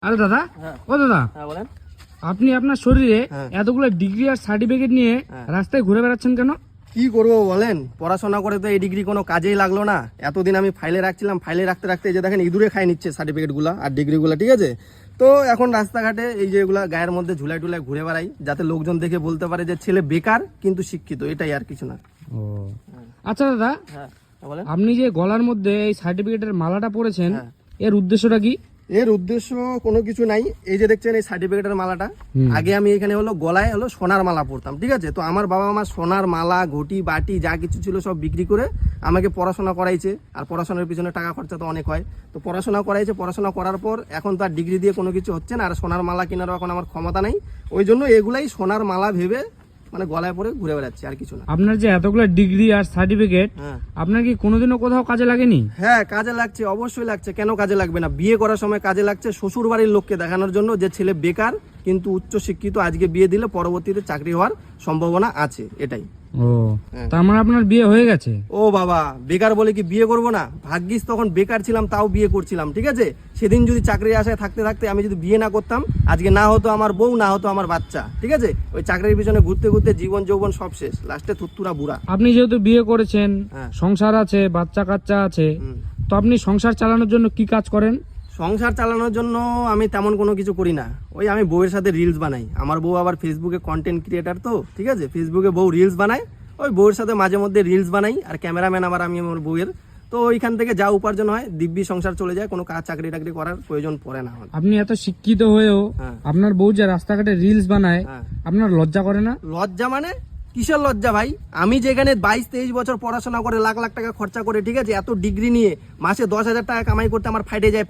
আরে দাদা, ও দাদা, বলেন। আপনি আপনার শরীরে এতগুলো ডিগ্রি আর সার্টিফিকেট নিয়ে রাস্তায় ঘুরে বেড়াচ্ছেন কেন? কি করবো বলেন, পড়াশোনা করে তো এই ডিগ্রি কোনো কাজেই লাগলো না। এতদিন আমি ফাইলে রাখছিলাম, ফাইলে রাখতে রাখতে এই যে দেখেন ইঁদুরে খাই নিচ্ছে সার্টিফিকেটগুলো আর ডিগ্রিগুলো, ঠিক আছে? তো এখন রাস্তাঘাটে এই যে এগুলা গায়ের মধ্যে ঝুলাই টুলাই ঘুরে বেড়াই, যাতে লোকজন দেখে বলতে পারে যে ছেলে বেকার কিন্তু শিক্ষিত, এটাই আর কিছু না। ও আচ্ছা দাদা, বলেন। আপনি যে গলার মধ্যে এই সার্টিফিকেটের মালাটা পরেছেন, এর উদ্দেশ্যটা কি? এর উদ্দেশ্য কোনো কিছু নাই। এই যে দেখছেন এই সার্টিফিকেটের মালাটা, আগে আমি এখানে হলো গলায় হলো সোনার মালা পরতাম, ঠিক আছে? তো আমার বাবা মা সোনার মালা, ঘটি, বাটি যা কিছু ছিল সব বিক্রি করে আমাকে পড়াশোনা করাইছে। আর পড়াশোনার পিছনে টাকা খরচা তো অনেক হয়, তো পড়াশোনা করাইছে। পড়াশোনা করার পর এখন তো আর ডিগ্রি দিয়ে কোনো কিছু হচ্ছে না, আর সোনার মালা কেনারও এখন আমার ক্ষমতা নেই। ওই জন্য এগুলাই সোনার মালা ভেবে মানে গলায় পরে ঘুরে বেড়াচ্ছি, আর কিছু না। আপনার যে এতগুলো ডিগ্রি আর সার্টিফিকেট, আপনার কি কোনোদিনও কোথাও কাজে লাগেনি? হ্যাঁ, কাজে লাগছে, অবশ্যই লাগছে। কেন কাজে লাগবে না? বিয়ে করার সময় কাজে লাগছে, শ্বশুর বাড়ির লোককে দেখানোর জন্য যে ছেলে বেকার কিন্তু উচ্চ শিক্ষিত, আজকে বিয়ে দিলে পরবর্তীতে চাকরি হওয়ার সম্ভাবনা আছে, এটাই। ও তার মানে আপনার বিয়ে হয়ে গেছে? ও বাবা, বেকার বলে কি বিয়ে করব না? ভাগ্যিস তখন বেকার ছিলাম, তাও বিয়ে করছিলাম, ঠিক আছে? সেদিন যদি চাকরির আশায় থাকতে থাকতে আমি যদি বিয়ে না করতাম, আজকে না হতো আমার বউ, না হতো আমার বাচ্চা, ঠিক আছে? ওই চাকরির পিছনে ঘুরতে ঘুরতে জীবন যৌবন সব শেষ, লাস্টে থুত্তুরা বুড়া। আপনি যেহেতু বিয়ে করেছেন, সংসার আছে, বাচ্চা কাচ্চা আছে, তো আপনি সংসার চালানোর জন্য কি কাজ করেন? সংসার চালানোর জন্য আমি তেমন কোনো কিছু করি না। ওই আমি বউয়ের সাথে রিলস বানাই। আমার বউ আবার ফেসবুকে কন্টেন্ট ক্রিয়েটার, তো ঠিক আছে, ফেসবুকে বউ রিলস বানায়। ওই বউয়ের সাথে মাঝে মধ্যে রিলস বানাই, আর ক্যামেরাম্যান আবার আমি আমার বউয়ের। তো ওইখান থেকে যা উপার্জন হয় দিব্যি সংসার চলে যায়, কোনো কাজ চাকরি টাকরি করার প্রয়োজন পড়ে না। আপনি এত শিক্ষিত হয়েও আপনার বউ যে রাস্তাঘাটে রিলস বানায়, আপনার লজ্জা করে না? লজ্জা মানে কিসের লজ্জা ভাই? আমি যেখানে 22-23 বছর পড়াশোনা করে লাখ লাখ টাকা খরচা করে, ঠিক আছে, এত ডিগ্রি নিয়ে মাসে 10,000 টাকা কামাই করতে আমার ফাইটে যায়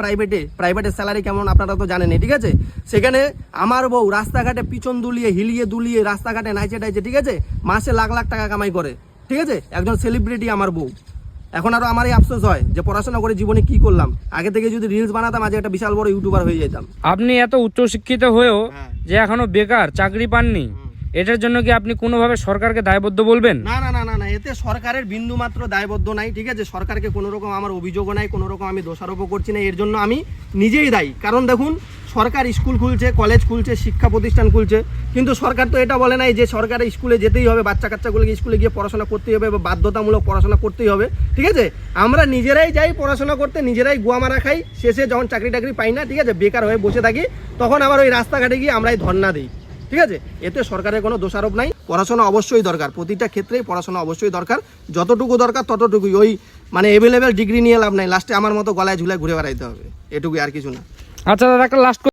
প্রাইভেটের স্যালারি কেমন আপনারা তো জানেন, ঠিক আছে? সেখানে আমার বউ রাস্তাঘাটে পিছন দুলিয়ে হিলিয়ে দুলিয়ে রাস্তাঘাটে নাইচে টাইচে, ঠিক আছে, মাসে লাখ লাখ টাকা কামাই করে, ঠিক আছে? একজন সেলিব্রিটি আমার বউ। এখন আরো আমারই আফসোস হয় যে পড়াশোনা করে জীবনে কি করলাম। আগে থেকে যদি রিলস বানাতাম আজ একটা বিশাল বড় ইউটিউবার হয়ে যেতাম। আপনি এত উচ্চ শিক্ষিত হয়েও যে এখনো বেকার, চাকরি পাননি, এটার জন্য কি আপনি কোনোভাবে সরকারকে দায়বদ্ধ বলবেন? না না না না না, এতে সরকারের বিন্দু মাত্র দায়বদ্ধ নাই, ঠিক আছে? সরকারকে কোনো রকম আমার অভিযোগও নাই, কোনো রকম আমি দোষারোপও করছি না। এর জন্য আমি নিজেই দায়ী। কারণ দেখুন, সরকার স্কুল খুলছে, কলেজ খুলছে, শিক্ষা প্রতিষ্ঠান খুলছে, কিন্তু সরকার তো এটা বলে নাই যে সরকারের স্কুলে যেতেই হবে, বাচ্চা কাচ্চাগুলোকে স্কুলে গিয়ে পড়াশোনা করতেই হবে বা বাধ্যতামূলক পড়াশোনা করতেই হবে, ঠিক আছে? আমরা নিজেরাই যাই পড়াশোনা করতে, নিজেরাই গুয়া মারা খাই, শেষে যখন চাকরি টাকরি পাই না, ঠিক আছে, বেকার হয়ে বসে থাকি, তখন আবার ওই রাস্তাঘাটে গিয়ে আমরাই ধর্ণা দিই, ঠিক আছে? এতে সরকারের কোনো দোষারোপ নাই। পড়াশোনা অবশ্যই দরকার, প্রতিটা ক্ষেত্রেই পড়াশোনা অবশ্যই দরকার, যতটুকু দরকার ততটুকুই। ওই মানে এভেলেবেল ডিগ্রি নিয়ে লাভ নাই, লাস্টে আমার মতো গলায় ঝুলায় ঘুরে বেড়াইতে হবে, এটুকুই, আর কিছু না। আচ্ছা দাদা, একটা লাস্ট